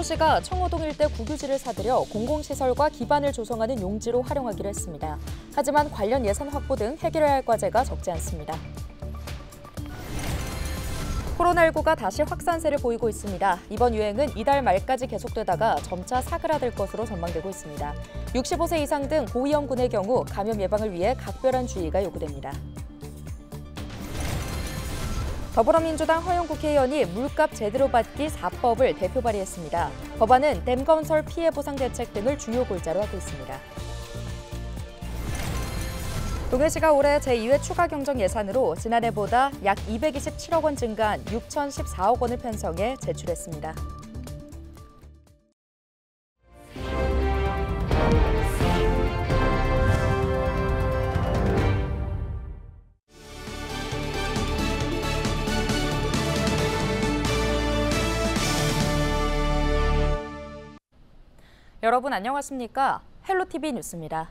속초시가 청호동 일대 국유지를 사들여 공공시설과 기반을 조성하는 용지로 활용하기로 했습니다. 하지만 관련 예산 확보 등 해결해야 할 과제가 적지 않습니다. 코로나19가 다시 확산세를 보이고 있습니다. 이번 유행은 이달 말까지 계속되다가 점차 사그라들 것으로 전망되고 있습니다. 65세 이상 등 고위험군의 경우 감염 예방을 위해 각별한 주의가 요구됩니다. 더불어민주당 허영 국회의원이 물값 제대로 받기 4법을 대표 발의했습니다. 법안은 댐 건설 피해 보상 대책 등을 주요 골자로 하고 있습니다. 동해시가 올해 제2회 추가 경정 예산으로 지난해보다 약 227억 원 증가한 6,014억 원을 편성해 제출했습니다. 여러분 안녕하십니까? 헬로티비 뉴스입니다.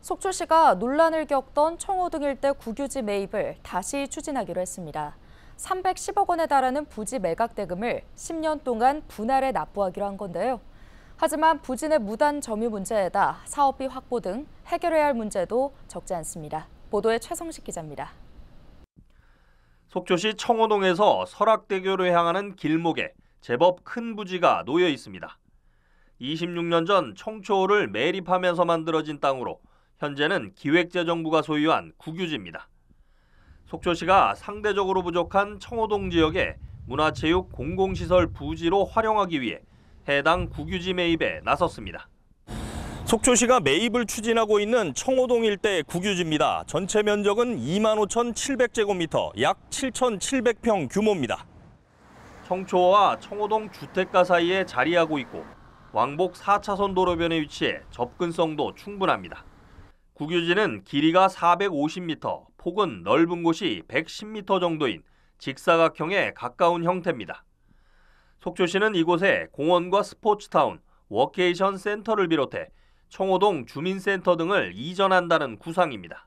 속초시가 논란을 겪던 청호동 일대 국유지 매입을 다시 추진하기로 했습니다. 310억 원에 달하는 부지 매각 대금을 10년 동안 분할해 납부하기로 한 건데요. 하지만 부진의 무단 점유 문제에다 사업비 확보 등 해결해야 할 문제도 적지 않습니다. 보도에 최성식 기자입니다. 속초시 청호동에서 설악대교로 향하는 길목에 제법 큰 부지가 놓여 있습니다. 26년 전 청초호를 매립하면서 만들어진 땅으로 현재는 기획재정부가 소유한 국유지입니다. 속초시가 상대적으로 부족한 청호동 지역에 문화체육 공공시설 부지로 활용하기 위해 해당 국유지 매입에 나섰습니다. 속초시가 매입을 추진하고 있는 청호동 일대 국유지입니다. 전체 면적은 25,700제곱미터, 약 7,700평 규모입니다. 청초호와 청호동 주택가 사이에 자리하고 있고 왕복 4차선 도로변에 위치해 접근성도 충분합니다. 국유지는 길이가 450m, 폭은 넓은 곳이 110m 정도인 직사각형에 가까운 형태입니다. 속초시는 이곳에 공원과 스포츠타운, 워케이션 센터를 비롯해 청호동 주민센터 등을 이전한다는 구상입니다.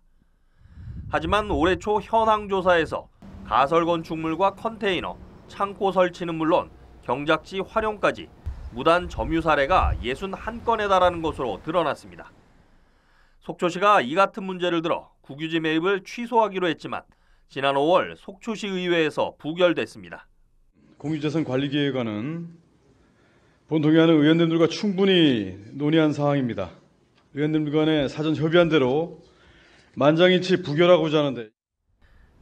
하지만 올해 초 현황 조사에서 가설 건축물과 컨테이너, 창고 설치는 물론 경작지 활용까지 무단 점유 사례가 61건에 달하는 것으로 드러났습니다. 속초시가 이 같은 문제를 들어 국유지 매입을 취소하기로 했지만 지난 5월 속초시 의회에서 부결됐습니다. 공유재산관리계획안은 본 동의하는 의원님들과 충분히 논의한 사항입니다. 의원님들 간에 사전 협의한 대로 만장일치 부결하고자 하는데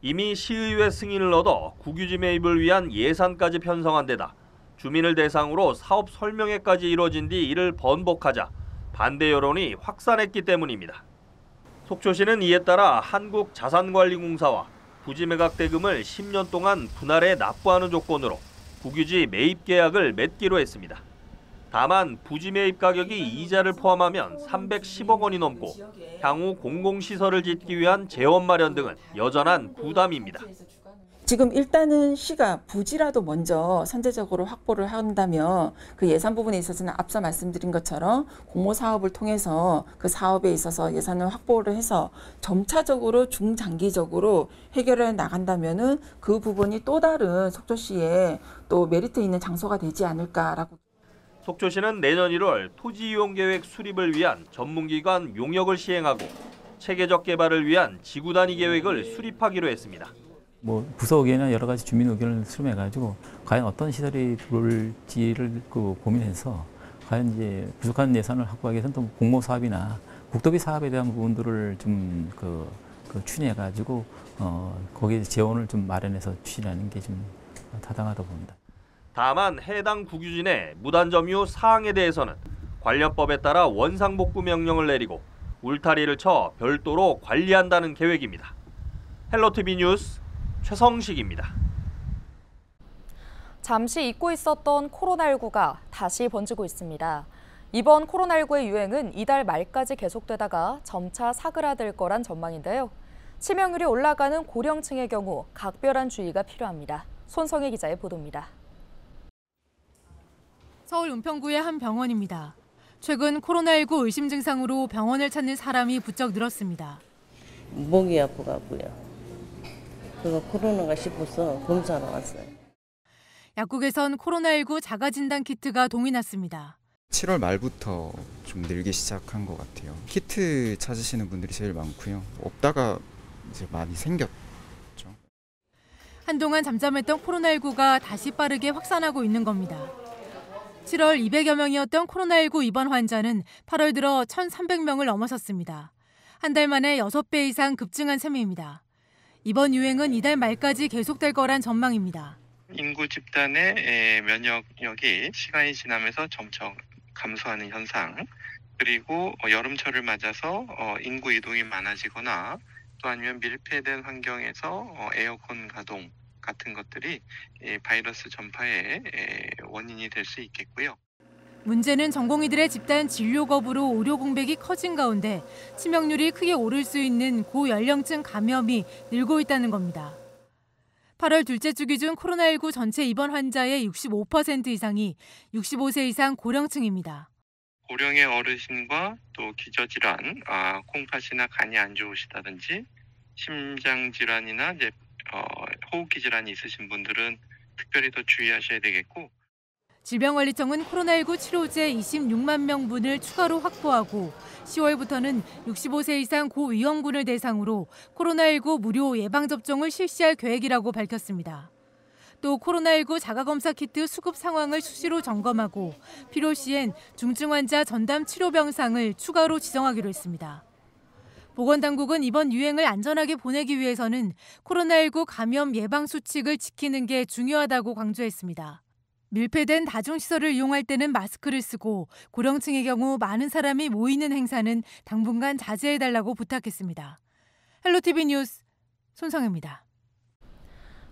이미 시의회 승인을 얻어 국유지 매입을 위한 예산까지 편성한 데다 주민을 대상으로 사업 설명회까지 이뤄진 뒤 이를 번복하자 반대 여론이 확산했기 때문입니다. 속초시는 이에 따라 한국자산관리공사와 부지 매각 대금을 10년 동안 분할해 납부하는 조건으로 국유지 매입 계약을 맺기로 했습니다. 다만 부지 매입 가격이 이자를 포함하면 310억 원이 넘고 향후 공공시설을 짓기 위한 재원 마련 등은 여전한 부담입니다. 지금 일단은 시가 부지라도 먼저 선제적으로 확보를 한다면 그 예산 부분에 있어서는 앞서 말씀드린 것처럼 공모사업을 통해서 그 사업에 있어서 예산을 확보를 해서 점차적으로 중장기적으로 해결해 나간다면은 그 부분이 또 다른 속초시에 또 메리트 있는 장소가 되지 않을까라고. 속초시는 내년 1월 토지이용계획 수립을 위한 전문기관 용역을 시행하고 체계적 개발을 위한 지구 단위 계획을 수립하기로 했습니다. 부서 의견이나 여러 가지 주민 의견을 수렴해가지고 과연 어떤 시설이 들어올지를 고민해서 과연 이제 부족한 예산을 확보하기 위해서는 또 공모 사업이나 국도비 사업에 대한 부분들을 좀 추진해가지고 거기에 재원을 좀 마련해서 추진하는 게 좀 타당하다고 봅니다. 다만 해당 국유지 내 무단 점유 사항에 대해서는 관련법에 따라 원상복구 명령을 내리고 울타리를 쳐 별도로 관리한다는 계획입니다. 헬로티비 뉴스 최성식입니다. 잠시 잊고 있었던 코로나19가 다시 번지고 있습니다. 이번 코로나19의 유행은 이달 말까지 계속되다가 점차 사그라들 거란 전망인데요. 치명률이 올라가는 고령층의 경우 각별한 주의가 필요합니다. 손성희 기자의 보도입니다. 서울 은평구의 한 병원입니다. 최근 코로나19 의심 증상으로 병원을 찾는 사람이 부쩍 늘었습니다. 목이 아프고요. 그거 코로나가 싶어서 검사하러 왔어요. 약국에선 코로나19 자가진단 키트가 동이 났습니다. 7월 말부터 좀 늘기 시작한 것 같아요. 키트 찾으시는 분들이 제일 많고요. 없다가 이제 많이 생겼죠. 한동안 잠잠했던 코로나19가 다시 빠르게 확산하고 있는 겁니다. 7월 200여 명이었던 코로나19 입원 환자는 8월 들어 1,300명을 넘어섰습니다. 한 달 만에 6배 이상 급증한 셈입니다. 이번 유행은 이달 말까지 계속될 거란 전망입니다. 인구 집단의 면역력이 시간이 지나면서 점차 감소하는 현상, 그리고 여름철을 맞아서 인구 이동이 많아지거나 또 아니면 밀폐된 환경에서 에어컨 가동 같은 것들이 바이러스 전파의 원인이 될 수 있겠고요. 문제는 전공의들의 집단 진료 거부로 의료 공백이 커진 가운데 치명률이 크게 오를 수 있는 고연령층 감염이 늘고 있다는 겁니다. 8월 둘째 주 기준 코로나19 전체 입원 환자의 65% 이상이 65세 이상 고령층입니다. 고령의 어르신과 또 기저질환, 콩팥이나 간이 안 좋으시다든지 심장질환이나 호흡기 질환이 있으신 분들은 특별히 더 주의하셔야 되겠고, 질병관리청은 코로나19 치료제 26만 명분을 추가로 확보하고 10월부터는 65세 이상 고위험군을 대상으로 코로나19 무료 예방접종을 실시할 계획이라고 밝혔습니다. 또 코로나19 자가검사 키트 수급 상황을 수시로 점검하고 필요 시엔 중증 환자 전담 치료 병상을 추가로 지정하기로 했습니다. 보건당국은 이번 유행을 안전하게 보내기 위해서는 코로나19 감염 예방 수칙을 지키는 게 중요하다고 강조했습니다. 밀폐된 다중시설을 이용할 때는 마스크를 쓰고 고령층의 경우 많은 사람이 모이는 행사는 당분간 자제해달라고 부탁했습니다. 헬로티비 뉴스 손성혜입니다.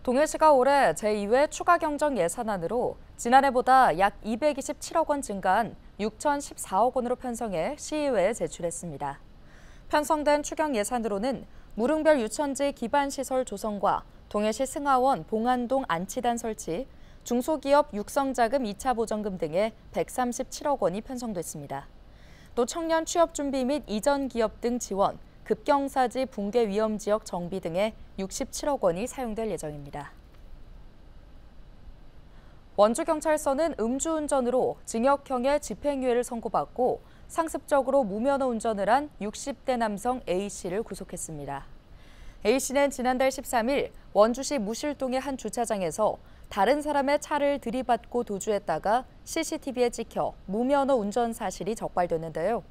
동해시가 올해 제2회 추가 경정 예산안으로 지난해보다 약 227억 원 증가한 6,014억 원으로 편성해 시의회에 제출했습니다. 편성된 추경 예산으로는 무릉별 유천지 기반시설 조성과 동해시 승하원 봉안동 안치단 설치, 중소기업 육성자금 2차 보전금 등에 137억 원이 편성됐습니다. 또 청년 취업준비 및 이전 기업 등 지원, 급경사지 붕괴 위험 지역 정비 등에 67억 원이 사용될 예정입니다. 원주경찰서는 음주운전으로 징역형의 집행유예를 선고받고 상습적으로 무면허 운전을 한 60대 남성 A씨를 구속했습니다. A씨는 지난달 13일 원주시 무실동의 한 주차장에서 다른 사람의 차를 들이받고 도주했다가 CCTV에 찍혀 무면허 운전 사실이 적발됐는데요.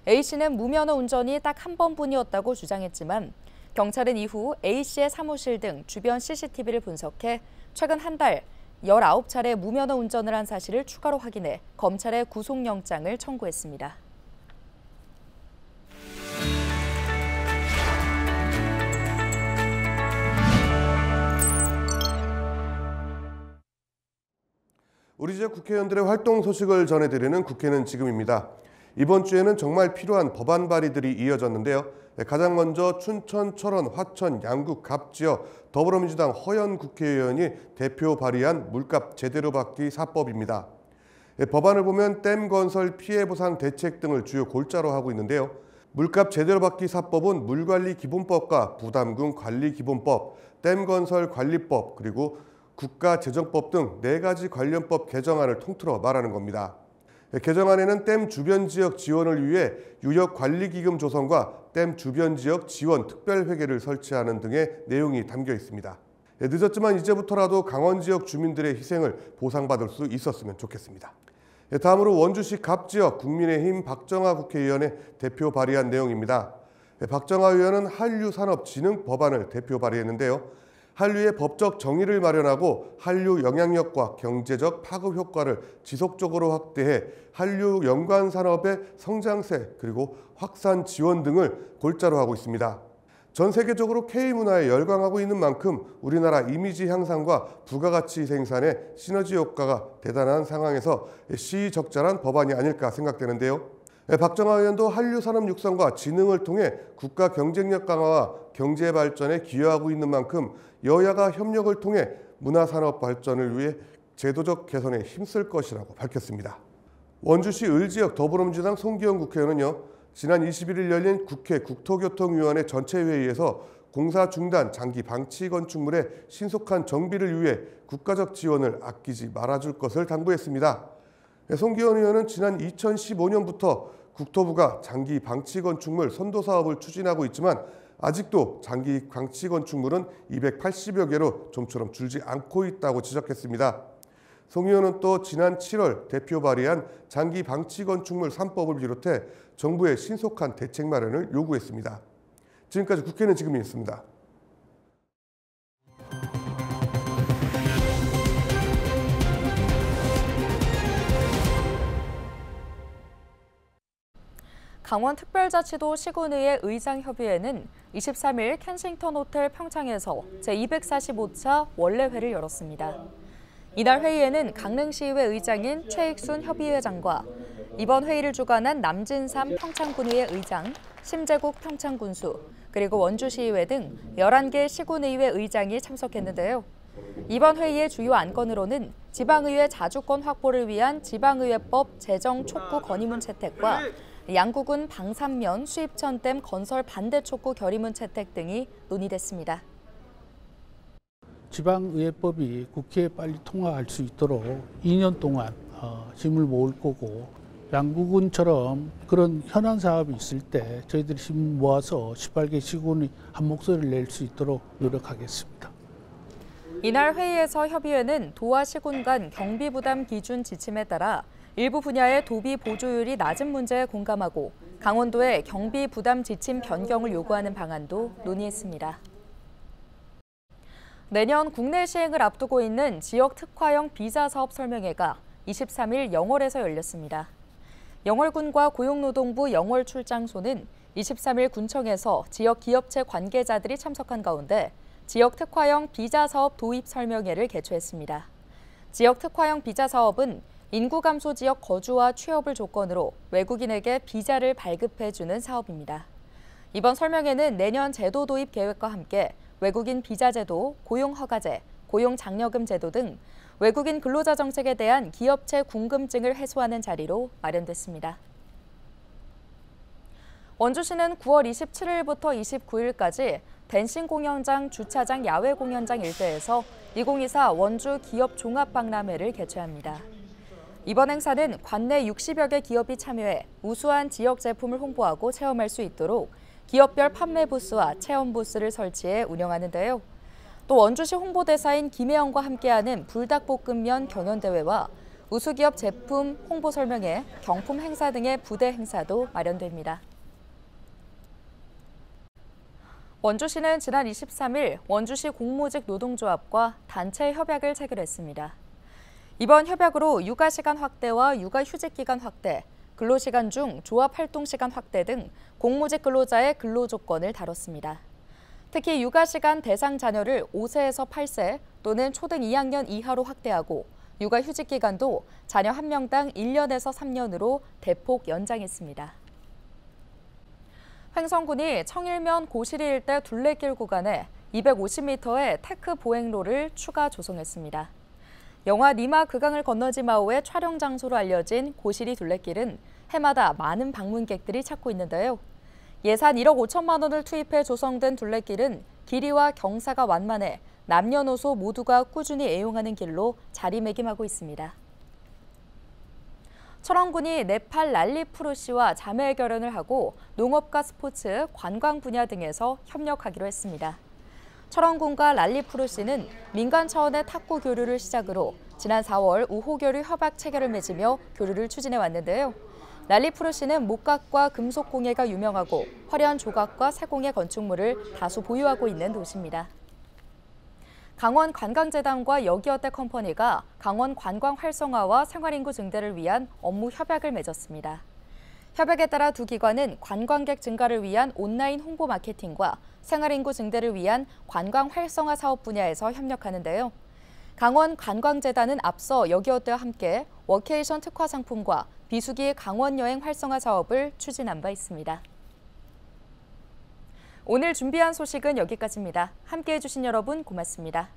A씨는 무면허 운전이 딱 한 번뿐이었다고 주장했지만 경찰은 이후 A씨의 사무실 등 주변 CCTV를 분석해 최근 한 달 19차례 무면허 운전을 한 사실을 추가로 확인해 검찰에 구속영장을 청구했습니다. 우리 지역 국회의원들의 활동 소식을 전해드리는 국회는 지금입니다. 이번 주에는 정말 필요한 법안 발의들이 이어졌는데요. 가장 먼저 춘천, 철원, 화천, 양구, 갑지역 더불어민주당 허연 국회의원이 대표 발의한 물값 제대로 받기 4법입니다. 법안을 보면 댐 건설 피해 보상 대책 등을 주요 골자로 하고 있는데요. 물값 제대로 받기 4법은 물관리 기본법과 부담금 관리 기본법, 댐 건설 관리법, 그리고 국가재정법 등 4가지 관련법 개정안을 통틀어 말하는 겁니다. 개정안에는 댐 주변 지역 지원을 위해 유역관리기금 조성과 댐 주변 지역 지원 특별회계를 설치하는 등의 내용이 담겨 있습니다. 늦었지만 이제부터라도 강원 지역 주민들의 희생을 보상받을 수 있었으면 좋겠습니다. 다음으로 원주시 갑지역 국민의힘 박정아 국회의원의 대표 발의한 내용입니다. 박정아 의원은 한류산업진흥 법안을 대표 발의했는데요. 한류의 법적 정의를 마련하고 한류 영향력과 경제적 파급 효과를 지속적으로 확대해 한류 연관 산업의 성장세 그리고 확산 지원 등을 골자로 하고 있습니다. 전 세계적으로 K문화에 열광하고 있는 만큼 우리나라 이미지 향상과 부가가치 생산의 시너지 효과가 대단한 상황에서 시의적절한 법안이 아닐까 생각되는데요. 박정아 의원도 한류 산업 육성과 진흥을 통해 국가 경쟁력 강화와 경제 발전에 기여하고 있는 만큼 여야가 협력을 통해 문화산업 발전을 위해 제도적 개선에 힘쓸 것이라고 밝혔습니다. 원주시 을지역 더불어민주당 송기영 국회의원은요. 지난 21일 열린 국회 국토교통위원회 전체 회의에서 공사 중단, 장기 방치 건축물의 신속한 정비를 위해 국가적 지원을 아끼지 말아줄 것을 당부했습니다. 송기현 의원은 지난 2015년부터 국토부가 장기 방치 건축물 선도 사업을 추진하고 있지만 아직도 장기 방치 건축물은 280여 개로 좀처럼 줄지 않고 있다고 지적했습니다. 송 의원은 또 지난 7월 대표 발의한 장기 방치 건축물 3법을 비롯해 정부의 신속한 대책 마련을 요구했습니다. 지금까지 국회는 지금이었습니다. 강원특별자치도 시군의회 의장협의회는 23일 켄싱턴 호텔 평창에서 제245차 원래회를 열었습니다. 이날 회의에는 강릉시의회 의장인 최익순 협의회장과 이번 회의를 주관한 남진삼 평창군의회 의장, 심재국 평창군수, 그리고 원주시의회 등 11개 시군의회 의장이 참석했는데요. 이번 회의의 주요 안건으로는 지방의회 자주권 확보를 위한 지방의회법 제정 촉구 건의문 채택과 양구군 방산면 수입천댐 건설 반대 촉구 결의문 채택 등이 논의됐습니다. 지방의회법이 국회에 빨리 통과할 수 있도록 2년 동안 힘을 모을 거고 양구군처럼 그런 현안 사업이 있을 때 저희들이 힘 모아서 18개 시군이 한 목소리를 낼 수 있도록 노력하겠습니다. 이날 회의에서 협의회는 도와 시군 간 경비 부담 기준 지침에 따라 일부 분야의 도비 보조율이 낮은 문제에 공감하고 강원도의 경비 부담 지침 변경을 요구하는 방안도 논의했습니다. 내년 국내 시행을 앞두고 있는 지역 특화형 비자 사업 설명회가 23일 영월에서 열렸습니다. 영월군과 고용노동부 영월출장소는 23일 군청에서 지역 기업체 관계자들이 참석한 가운데 지역 특화형 비자 사업 도입 설명회를 개최했습니다. 지역 특화형 비자 사업은 인구 감소 지역 거주와 취업을 조건으로 외국인에게 비자를 발급해주는 사업입니다. 이번 설명회는 내년 제도 도입 계획과 함께 외국인 비자 제도, 고용 허가제, 고용 장려금 제도 등 외국인 근로자 정책에 대한 기업체 궁금증을 해소하는 자리로 마련됐습니다. 원주시는 9월 27일부터 29일까지 댄싱 공연장 주차장 야외 공연장 일대에서 2024 원주 기업 종합박람회를 개최합니다. 이번 행사는 관내 60여 개 기업이 참여해 우수한 지역 제품을 홍보하고 체험할 수 있도록 기업별 판매 부스와 체험 부스를 설치해 운영하는데요. 또 원주시 홍보대사인 김혜영과 함께하는 불닭볶음면 경연대회와 우수기업 제품 홍보 설명회, 경품 행사 등의 부대 행사도 마련됩니다. 원주시는 지난 23일 원주시 공무직 노동조합과 단체 협약을 체결했습니다. 이번 협약으로 육아시간 확대와 육아휴직기간 확대, 근로시간 중 조합활동시간 확대 등 공무직 근로자의 근로조건을 다뤘습니다. 특히 육아시간 대상 자녀를 5세에서 8세 또는 초등 2학년 이하로 확대하고 육아휴직기간도 자녀 1명당 1년에서 3년으로 대폭 연장했습니다. 횡성군이 청일면 고시리 일대 둘레길 구간에 250m의 테크 보행로를 추가 조성했습니다. 영화 니마 극강을 건너지 마오의 촬영 장소로 알려진 고시리 둘레길은 해마다 많은 방문객들이 찾고 있는데요. 예산 1억 5천만 원을 투입해 조성된 둘레길은 길이와 경사가 완만해 남녀노소 모두가 꾸준히 애용하는 길로 자리매김하고 있습니다. 철원군이 네팔 랄리푸르시와 자매 결연을 하고 농업과 스포츠, 관광 분야 등에서 협력하기로 했습니다. 철원군과 랄리푸르시는 민간 차원의 탁구 교류를 시작으로 지난 4월 우호교류 협약 체결을 맺으며 교류를 추진해 왔는데요. 랄리푸르시는 목각과 금속 공예가 유명하고 화려한 조각과 세공예 건축물을 다수 보유하고 있는 도시입니다. 강원 관광재단과 여기어때 컴퍼니가 강원 관광 활성화와 생활인구 증대를 위한 업무 협약을 맺었습니다. 협약에 따라 두 기관은 관광객 증가를 위한 온라인 홍보 마케팅과 생활인구 증대를 위한 관광 활성화 사업 분야에서 협력하는데요. 강원 관광재단은 앞서 여기어때와 함께 워케이션 특화 상품과 비수기 강원 여행 활성화 사업을 추진한 바 있습니다. 오늘 준비한 소식은 여기까지입니다. 함께해 주신 여러분 고맙습니다.